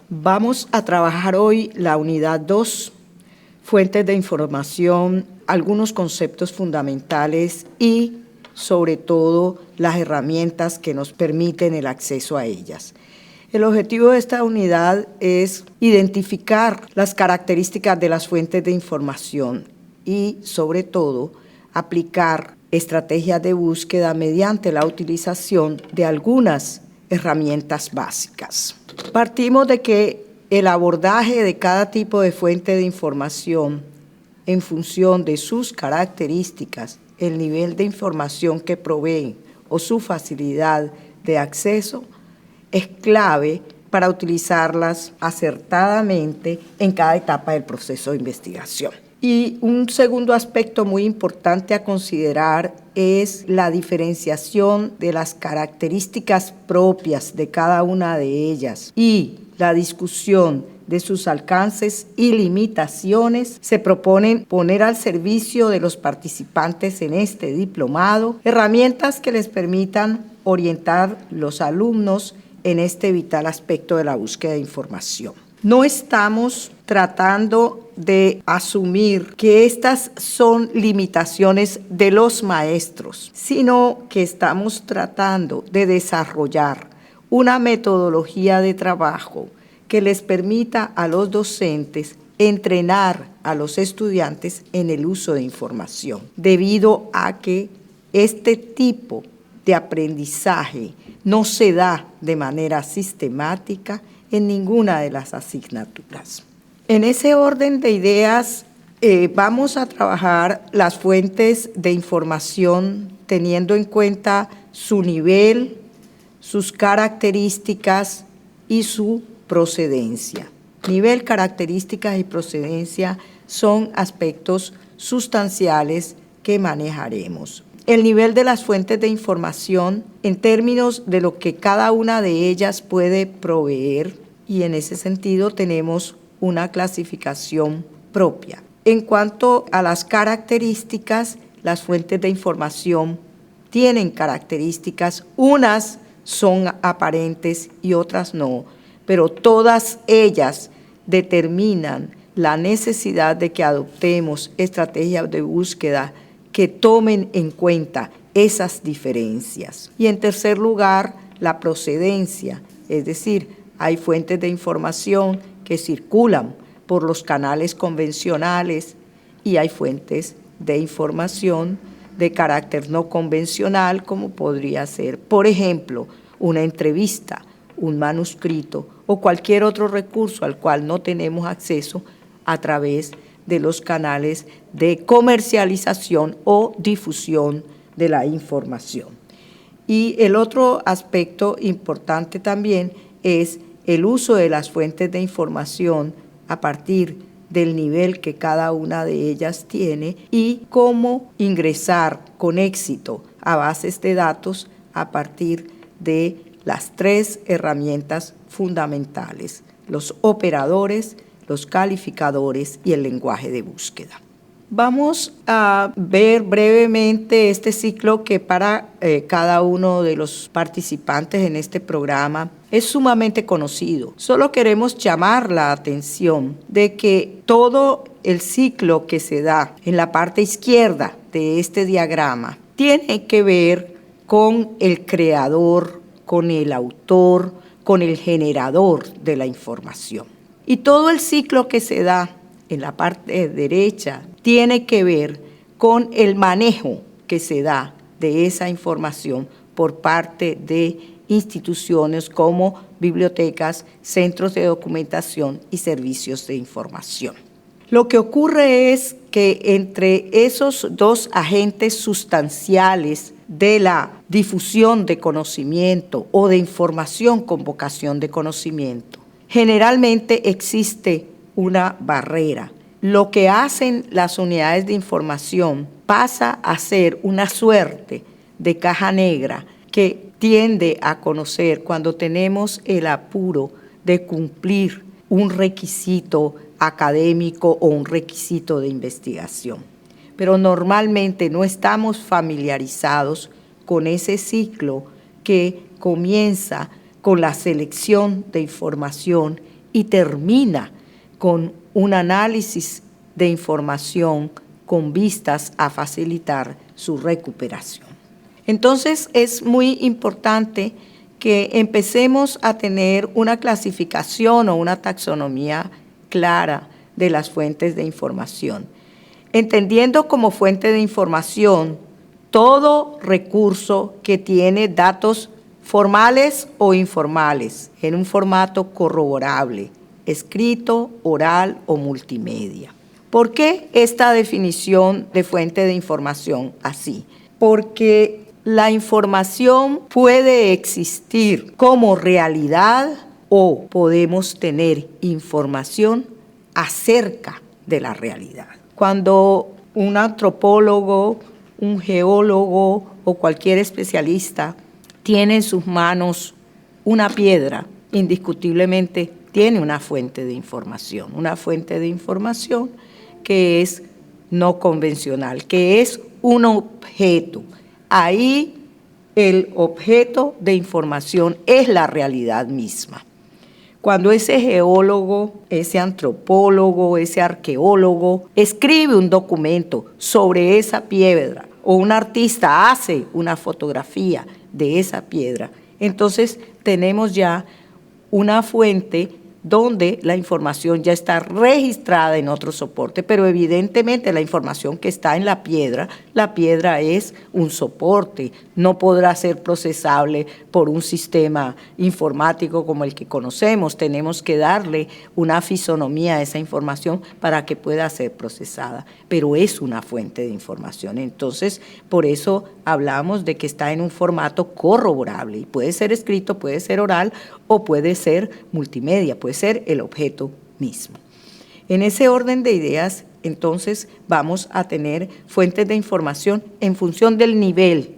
Vamos a trabajar hoy la unidad 2, fuentes de información, algunos conceptos fundamentales y, sobre todo, las herramientas que nos permiten el acceso a ellas. El objetivo de esta unidad es identificar las características de las fuentes de información y, sobre todo, aplicar estrategias de búsqueda mediante la utilización de algunas herramientas básicas. Partimos de que el abordaje de cada tipo de fuente de información en función de sus características, el nivel de información que proveen o su facilidad de acceso es clave para utilizarlas acertadamente en cada etapa del proceso de investigación. Y un segundo aspecto muy importante a considerar es la diferenciación de las características propias de cada una de ellas y la discusión de sus alcances y limitaciones. Se proponen poner al servicio de los participantes en este diplomado herramientas que les permitan orientar a los alumnos en este vital aspecto de la búsqueda de información. No estamos tratando de asumir que estas son limitaciones de los maestros, sino que estamos tratando de desarrollar una metodología de trabajo que les permita a los docentes entrenar a los estudiantes en el uso de información, debido a que este tipo de aprendizaje no se da de manera sistemática en ninguna de las asignaturas. En ese orden de ideas, vamos a trabajar las fuentes de información teniendo en cuenta su nivel, sus características y su procedencia. Nivel, características y procedencia son aspectos sustanciales que manejaremos. El nivel de las fuentes de información en términos de lo que cada una de ellas puede proveer, y en ese sentido tenemos una clasificación propia. En cuanto a las características, las fuentes de información tienen características, unas son aparentes y otras no, pero todas ellas determinan la necesidad de que adoptemos estrategias de búsqueda que tomen en cuenta esas diferencias. Y en tercer lugar, la procedencia, es decir, hay fuentes de información que circulan por los canales convencionales y hay fuentes de información de carácter no convencional, como podría ser, por ejemplo, una entrevista, un manuscrito o cualquier otro recurso al cual no tenemos acceso a través de los canales de comercialización o difusión de la información. Y el otro aspecto importante también es el uso de las fuentes de información a partir del nivel que cada una de ellas tiene y cómo ingresar con éxito a bases de datos a partir de las tres herramientas fundamentales: los operadores, los calificadores y el lenguaje de búsqueda. Vamos a ver brevemente este ciclo que para cada uno de los participantes en este programa es sumamente conocido. Solo queremos llamar la atención de que todo el ciclo que se da en la parte izquierda de este diagrama tiene que ver con el creador, con el autor, con el generador de la información. Y todo el ciclo que se da en la parte derecha tiene que ver con el manejo que se da de esa información por parte de instituciones como bibliotecas, centros de documentación y servicios de información. Lo que ocurre es que entre esos dos agentes sustanciales de la difusión de conocimiento o de información con vocación de conocimiento, generalmente existe una barrera. Lo que hacen las unidades de información pasa a ser una suerte de caja negra que tiende a conocer cuando tenemos el apuro de cumplir un requisito académico o un requisito de investigación. Pero normalmente no estamos familiarizados con ese ciclo que comienza con la selección de información y termina con un análisis de información con vistas a facilitar su recuperación. Entonces es muy importante que empecemos a tener una clasificación o una taxonomía clara de las fuentes de información, entendiendo como fuente de información todo recurso que tiene datos formales o informales en un formato corroborable, escrito, oral o multimedia. ¿Por qué esta definición de fuente de información así? Porque la información puede existir como realidad o podemos tener información acerca de la realidad. Cuando un antropólogo, un geólogo o cualquier especialista tiene en sus manos una piedra, indiscutiblemente tiene una fuente de información que es no convencional, que es un objeto. Ahí el objeto de información es la realidad misma. Cuando ese geólogo, ese antropólogo, ese arqueólogo escribe un documento sobre esa piedra o un artista hace una fotografía de esa piedra, entonces tenemos ya una fuente donde la información ya está registrada en otro soporte, pero evidentemente la información que está en la piedra es un soporte, no podrá ser procesable por un sistema informático como el que conocemos, tenemos que darle una fisonomía a esa información para que pueda ser procesada, pero es una fuente de información, entonces por eso hablamos de que está en un formato corroborable, y puede ser escrito, puede ser oral o puede ser multimedia, puede ser el objeto mismo. En ese orden de ideas, entonces, vamos a tener fuentes de información en función del nivel.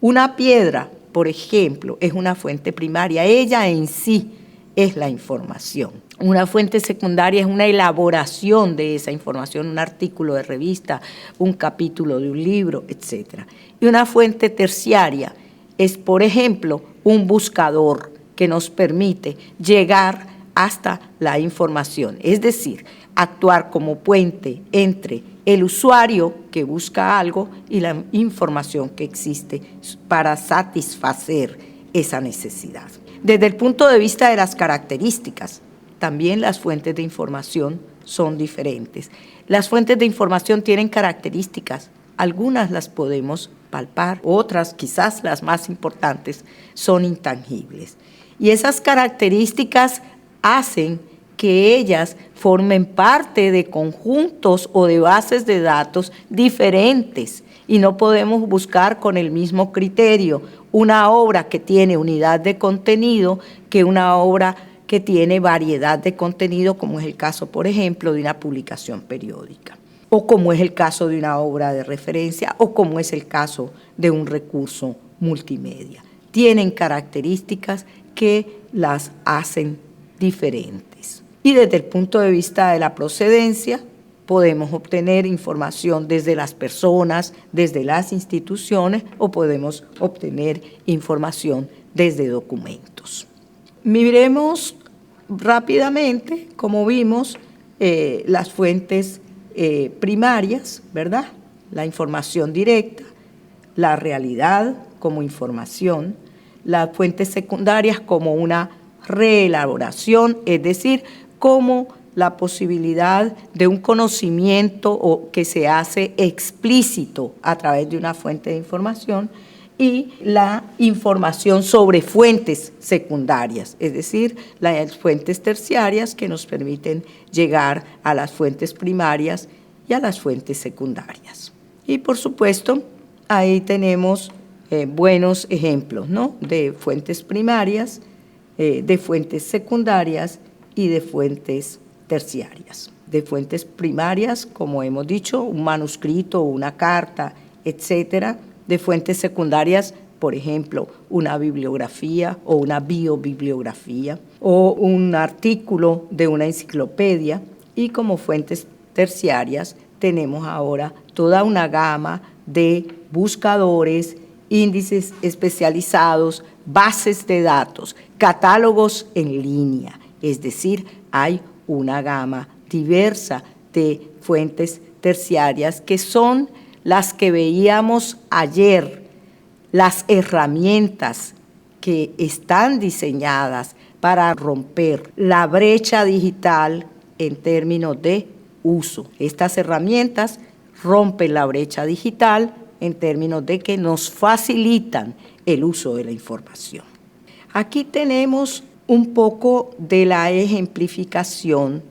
Una piedra, por ejemplo, es una fuente primaria, ella en sí es la información. Una fuente secundaria es una elaboración de esa información, un artículo de revista, un capítulo de un libro, etc. Y una fuente terciaria es, por ejemplo, un buscador que nos permite llegar hasta la información, es decir, actuar como puente entre el usuario que busca algo y la información que existe para satisfacer esa necesidad. Desde el punto de vista de las características, también las fuentes de información son diferentes. Las fuentes de información tienen características, algunas las podemos palpar, otras, quizás las más importantes, son intangibles. Y esas características hacen que ellas formen parte de conjuntos o de bases de datos diferentes y no podemos buscar con el mismo criterio una obra que tiene unidad de contenido que una obra que tiene variedad de contenido, como es el caso, por ejemplo, de una publicación periódica, o como es el caso de una obra de referencia, o como es el caso de un recurso multimedia. Tienen características que las hacen diferentes. Y desde el punto de vista de la procedencia, podemos obtener información desde las personas, desde las instituciones, o podemos obtener información desde documentos. Miremos rápidamente, como vimos, las fuentes primarias, ¿verdad? La información directa, la realidad como información, las fuentes secundarias como una reelaboración, es decir, como la posibilidad de un conocimiento o que se hace explícito a través de una fuente de información, y la información sobre fuentes secundarias, es decir, las fuentes terciarias que nos permiten llegar a las fuentes primarias y a las fuentes secundarias. Y por supuesto, ahí tenemos buenos ejemplos, ¿no?, de fuentes primarias, de fuentes secundarias y de fuentes terciarias. De fuentes primarias, como hemos dicho, un manuscrito, una carta, etcétera. De fuentes secundarias, por ejemplo, una bibliografía o una biobibliografía o un artículo de una enciclopedia. Y como fuentes terciarias tenemos ahora toda una gama de buscadores, índices especializados, bases de datos, catálogos en línea, es decir, hay una gama diversa de fuentes terciarias que son las que veíamos ayer, las herramientas que están diseñadas para romper la brecha digital en términos de uso. Estas herramientas rompen la brecha digital en términos de que nos facilitan el uso de la información. Aquí tenemos un poco de la ejemplificación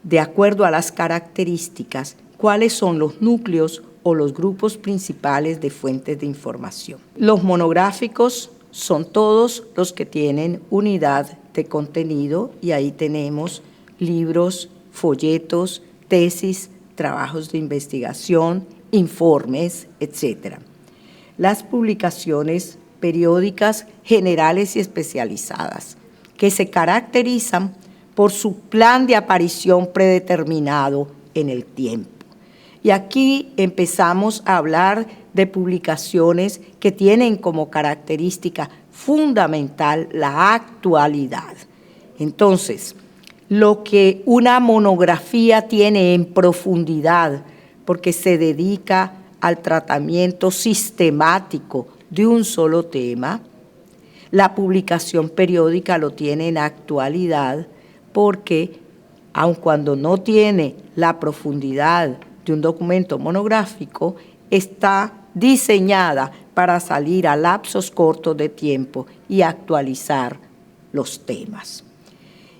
de acuerdo a las características, cuáles son los núcleos o los grupos principales de fuentes de información. Los monográficos son todos los que tienen unidad de contenido y ahí tenemos libros, folletos, tesis, trabajos de investigación, informes, etc. Las publicaciones periódicas generales y especializadas, que se caracterizan por su plan de aparición predeterminado en el tiempo. Y aquí empezamos a hablar de publicaciones que tienen como característica fundamental la actualidad. Entonces, lo que una monografía tiene en profundidad, porque se dedica al tratamiento sistemático de un solo tema, la publicación periódica lo tiene en actualidad, porque aun cuando no tiene la profundidad de un documento monográfico, está diseñada para salir a lapsos cortos de tiempo y actualizar los temas.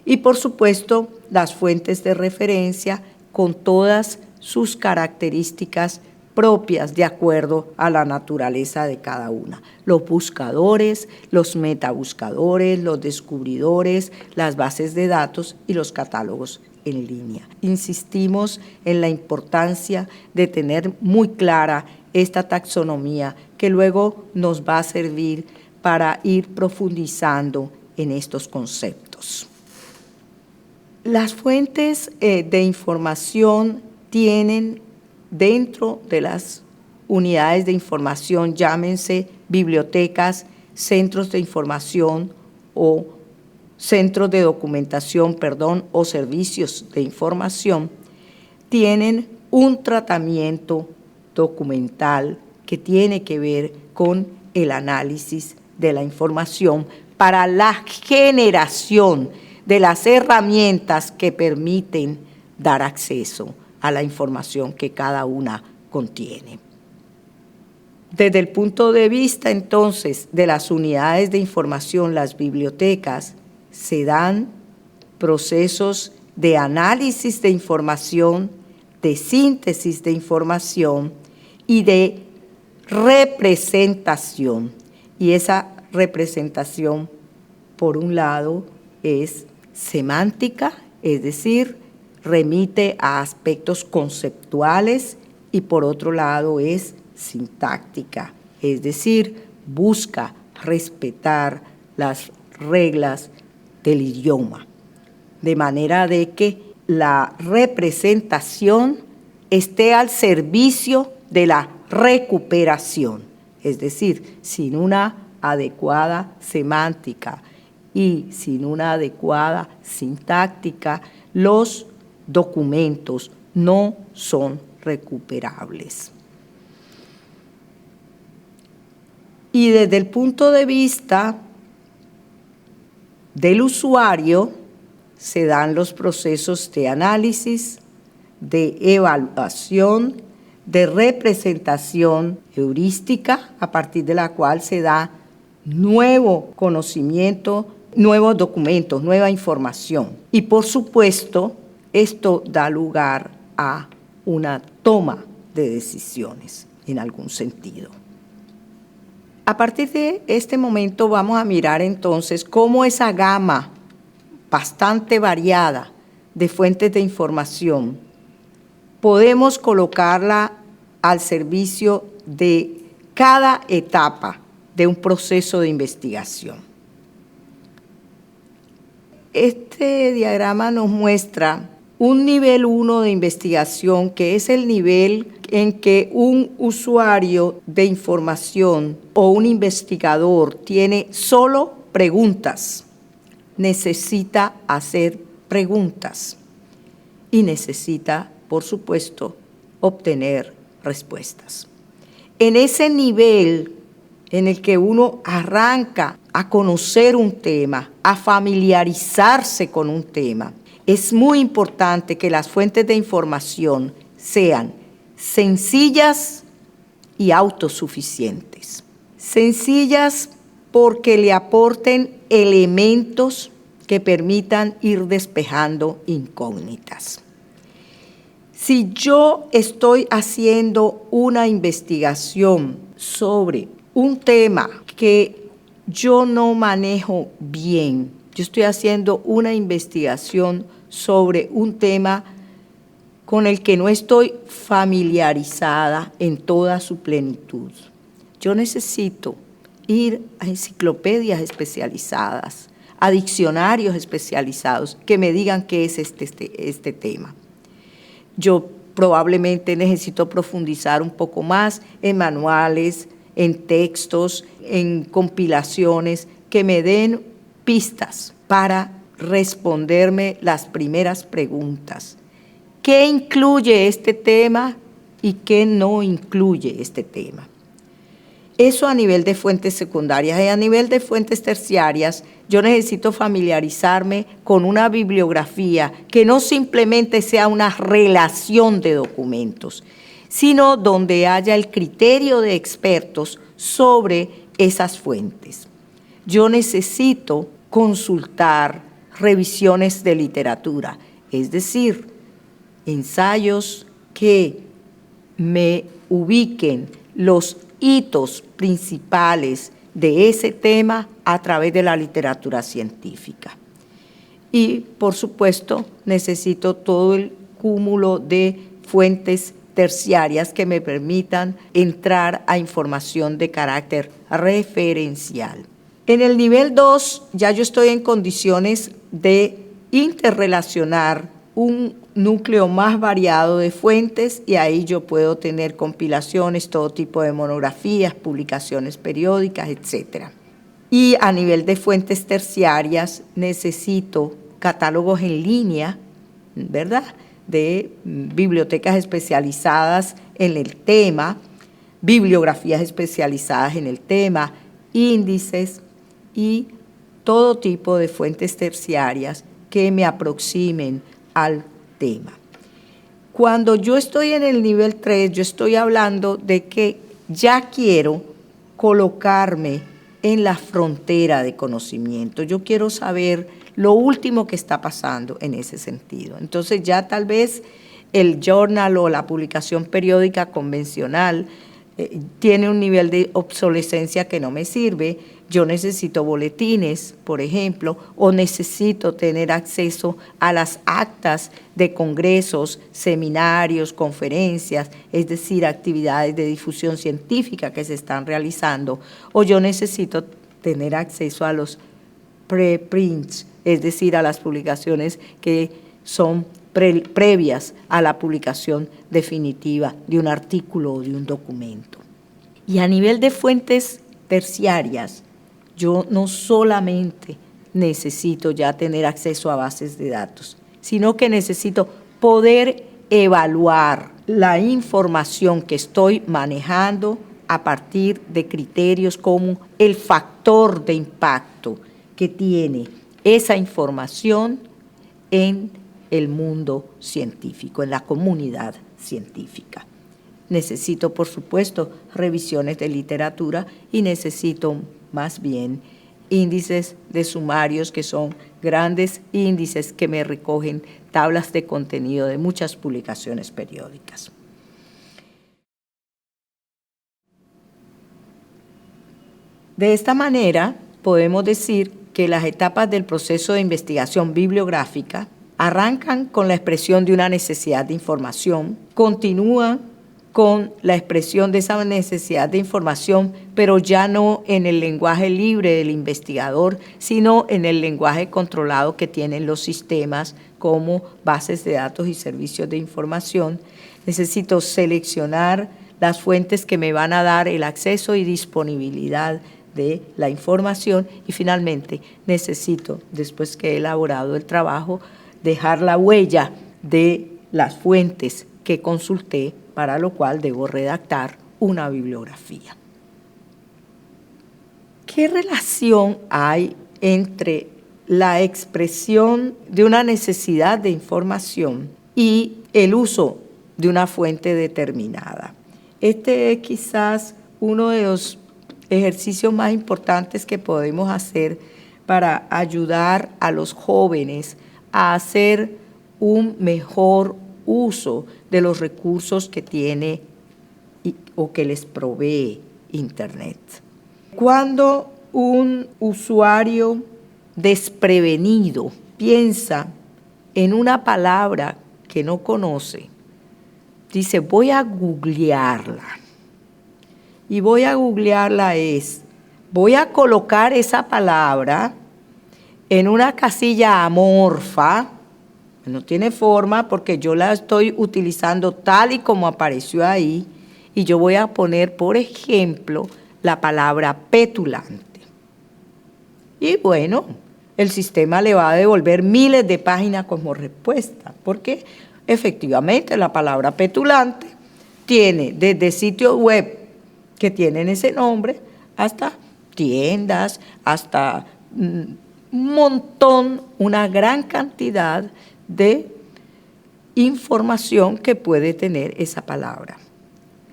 Y por supuesto, las fuentes de referencia con todas sus características propias de acuerdo a la naturaleza de cada una. Los buscadores, los metabuscadores, los descubridores, las bases de datos y los catálogos en línea. Insistimos en la importancia de tener muy clara esta taxonomía que luego nos va a servir para ir profundizando en estos conceptos. Las fuentes de información tienen dentro de las unidades de información, llámense bibliotecas, centros de información o centros de documentación, o servicios de información, tienen un tratamiento documental que tiene que ver con el análisis de la información para la generación de las herramientas que permiten dar acceso a la información que cada una contiene. Desde el punto de vista, entonces, de las unidades de información, las bibliotecas, se dan procesos de análisis de información, de síntesis de información y de representación. Y esa representación, por un lado, es semántica, es decir, remite a aspectos conceptuales, y por otro lado es sintáctica, es decir, busca respetar las reglas del idioma, de manera de que la representación esté al servicio de la recuperación, es decir, sin una adecuada semántica y sin una adecuada sintáctica, los documentos no son recuperables. Y desde el punto de vista del usuario, se dan los procesos de análisis, de evaluación, de representación heurística, a partir de la cual se da nuevo conocimiento, nuevos documentos, nueva información. Y por supuesto, esto da lugar a una toma de decisiones en algún sentido. A partir de este momento vamos a mirar entonces cómo esa gama bastante variada de fuentes de información podemos colocarla al servicio de cada etapa de un proceso de investigación. Este diagrama nos muestra un nivel 1 de investigación, que es el nivel en que un usuario de información o un investigador tiene solo preguntas, necesita hacer preguntas y necesita, por supuesto, obtener respuestas. En ese nivel en el que uno arranca a conocer un tema, a familiarizarse con un tema, es muy importante que las fuentes de información sean sencillas y autosuficientes. Sencillas porque le aporten elementos que permitan ir despejando incógnitas. Si yo estoy haciendo una investigación sobre un tema que yo no manejo bien, yo estoy haciendo una investigación sobre un tema con el que no estoy familiarizada en toda su plenitud, yo necesito ir a enciclopedias especializadas, a diccionarios especializados que me digan qué es este tema. Yo probablemente necesito profundizar un poco más en manuales, en textos, en compilaciones que me den pistas para responderme las primeras preguntas. ¿Qué incluye este tema y qué no incluye este tema? Eso a nivel de fuentes secundarias. Y a nivel de fuentes terciarias, yo necesito familiarizarme con una bibliografía que no simplemente sea una relación de documentos, sino donde haya el criterio de expertos sobre esas fuentes. Yo necesito consultar revisiones de literatura, es decir, ensayos que me ubiquen los hitos principales de ese tema a través de la literatura científica. Y, por supuesto, necesito todo el cúmulo de fuentes terciarias que me permitan entrar a información de carácter referencial. En el nivel 2 ya yo estoy en condiciones de interrelacionar un núcleo más variado de fuentes y ahí yo puedo tener compilaciones, todo tipo de monografías, publicaciones periódicas, etc. Y a nivel de fuentes terciarias necesito catálogos en línea, ¿verdad?, de bibliotecas especializadas en el tema, bibliografías especializadas en el tema, índices y todo tipo de fuentes terciarias que me aproximen al tema. Cuando yo estoy en el nivel 3, yo estoy hablando de que ya quiero colocarme en la frontera de conocimiento. Yo quiero saber lo último que está pasando en ese sentido. Entonces ya tal vez el journal o la publicación periódica convencional tiene un nivel de obsolescencia que no me sirve. Yo necesito boletines, por ejemplo, o necesito tener acceso a las actas de congresos, seminarios, conferencias, es decir, actividades de difusión científica que se están realizando, o yo necesito tener acceso a los preprints, es decir, a las publicaciones que son previas a la publicación definitiva de un artículo o de un documento. Y a nivel de fuentes terciarias, yo no solamente necesito ya tener acceso a bases de datos, sino que necesito poder evaluar la información que estoy manejando a partir de criterios como el factor de impacto que tiene esa información en el mundo científico, en la comunidad científica. Necesito, por supuesto, revisiones de literatura y necesito más bien índices de sumarios que son grandes índices que me recogen tablas de contenido de muchas publicaciones periódicas. De esta manera, podemos decir que las etapas del proceso de investigación bibliográfica arrancan con la expresión de una necesidad de información, continúan con la expresión de esa necesidad de información, pero ya no en el lenguaje libre del investigador, sino en el lenguaje controlado que tienen los sistemas como bases de datos y servicios de información. Necesito seleccionar las fuentes que me van a dar el acceso y disponibilidad de la información y finalmente necesito, después que he elaborado el trabajo, dejar la huella de las fuentes que consulté, para lo cual debo redactar una bibliografía. ¿Qué relación hay entre la expresión de una necesidad de información y el uso de una fuente determinada? Este es quizás uno de los ejercicios más importantes que podemos hacer para ayudar a los jóvenes a hacer un mejor uso de los recursos que tiene o que les provee Internet. Cuando un usuario desprevenido piensa en una palabra que no conoce, dice, voy a googlearla. Y voy a googlearla voy a colocar esa palabra en una casilla amorfa, no tiene forma porque yo la estoy utilizando tal y como apareció ahí, y yo voy a poner, por ejemplo, la palabra petulante. Y bueno, el sistema le va a devolver miles de páginas como respuesta, porque efectivamente la palabra petulante tiene desde sitios web que tienen ese nombre hasta tiendas, hasta un montón, una gran cantidad de información que puede tener esa palabra.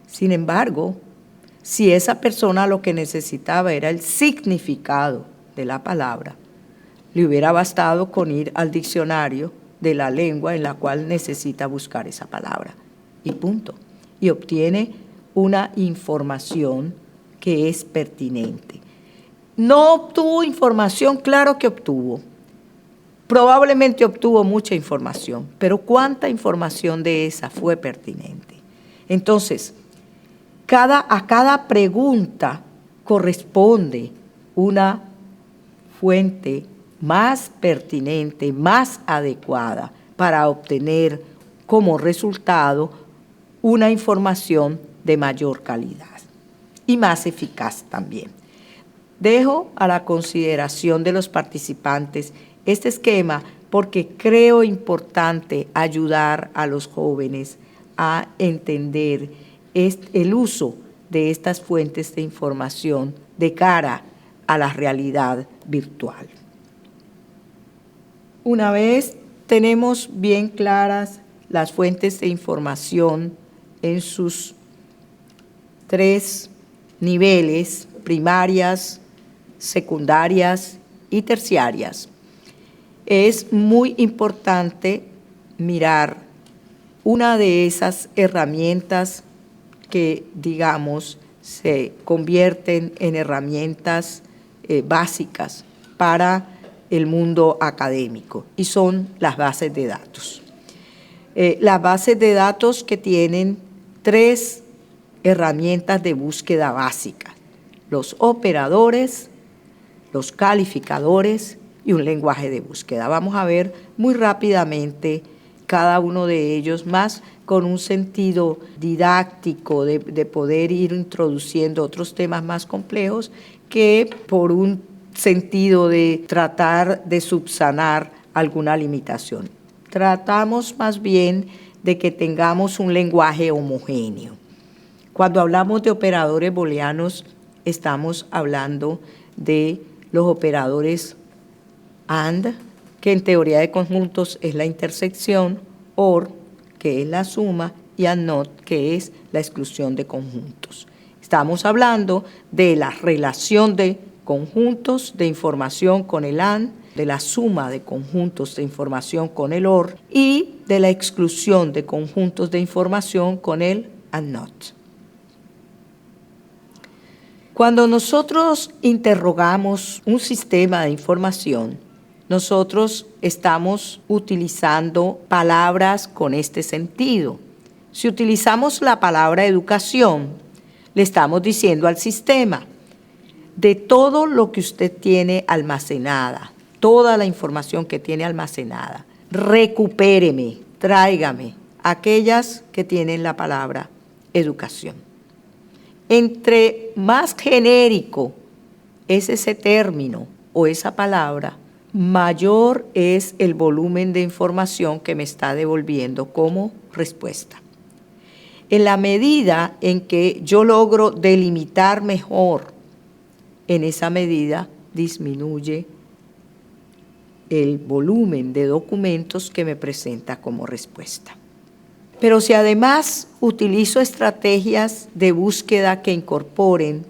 Sin embargo, si esa persona lo que necesitaba era el significado de la palabra, le hubiera bastado con ir al diccionario de la lengua en la cual necesita buscar esa palabra. Y punto. Y obtiene una información que es pertinente. ¿No obtuvo información? Claro que obtuvo. Probablemente obtuvo mucha información, pero ¿cuánta información de esa fue pertinente? Entonces, a cada pregunta corresponde una fuente más pertinente, más adecuada para obtener como resultado una información de mayor calidad y más eficaz también. Dejo a la consideración de los participantes este esquema porque creo importante ayudar a los jóvenes a entender el uso de estas fuentes de información de cara a la realidad virtual. Una vez tenemos bien claras las fuentes de información en sus 3 niveles, primarias, secundarias y terciarias, es muy importante mirar una de esas herramientas que, digamos, se convierten en herramientas básicas para el mundo académico, y son las bases de datos. Las bases de datos que tienen 3 herramientas de búsqueda básicas: los operadores, los calificadores y un lenguaje de búsqueda. Vamos a ver muy rápidamente cada uno de ellos, más con un sentido didáctico de poder ir introduciendo otros temas más complejos que por un sentido de tratar de subsanar alguna limitación. Tratamos más bien de que tengamos un lenguaje homogéneo. Cuando hablamos de operadores booleanos, estamos hablando de los operadores AND, que en teoría de conjuntos es la intersección, OR, que es la suma, y AND NOT, que es la exclusión de conjuntos. Estamos hablando de la relación de conjuntos de información con el AND, de la suma de conjuntos de información con el OR y de la exclusión de conjuntos de información con el AND NOT. Cuando nosotros interrogamos un sistema de información, nosotros estamos utilizando palabras con este sentido. Si utilizamos la palabra educación, le estamos diciendo al sistema, de todo lo que usted tiene almacenada, toda la información que tiene almacenada, recupéreme, tráigame aquellas que tienen la palabra educación. Entre más genérico es ese término o esa palabra, mayor es el volumen de información que me está devolviendo como respuesta. En la medida en que yo logro delimitar mejor, en esa medida disminuye el volumen de documentos que me presenta como respuesta. Pero si además utilizo estrategias de búsqueda que incorporen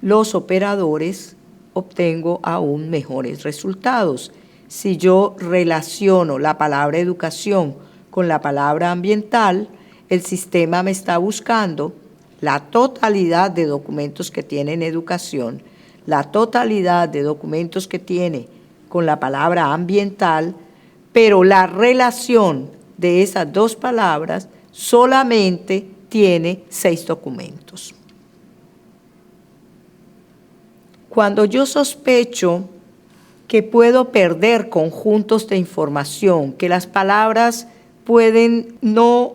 los operadores, obtengo aún mejores resultados. Si yo relaciono la palabra educación con la palabra ambiental, el sistema me está buscando la totalidad de documentos que tienen educación, la totalidad de documentos que tiene con la palabra ambiental, pero la relación de esas dos palabras solamente tiene 6 documentos. Cuando yo sospecho que puedo perder conjuntos de información, que las palabras pueden no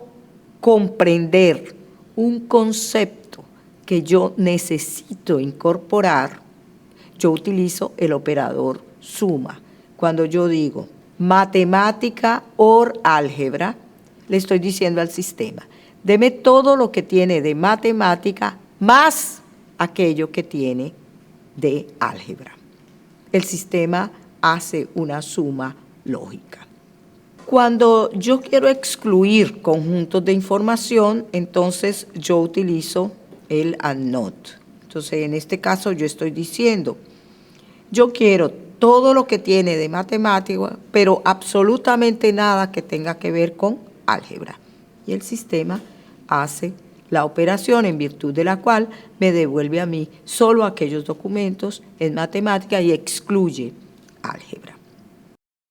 comprender un concepto que yo necesito incorporar, yo utilizo el operador suma. Cuando yo digo matemática or álgebra, le estoy diciendo al sistema, deme todo lo que tiene de matemática más aquello que tiene de álgebra. El sistema hace una suma lógica. Cuando yo quiero excluir conjuntos de información, entonces yo utilizo el and not. Entonces, en este caso yo estoy diciendo, yo quiero todo lo que tiene de matemática, pero absolutamente nada que tenga que ver con álgebra. Y el sistema hace la operación en virtud de la cual me devuelve a mí solo aquellos documentos en matemática y excluye álgebra.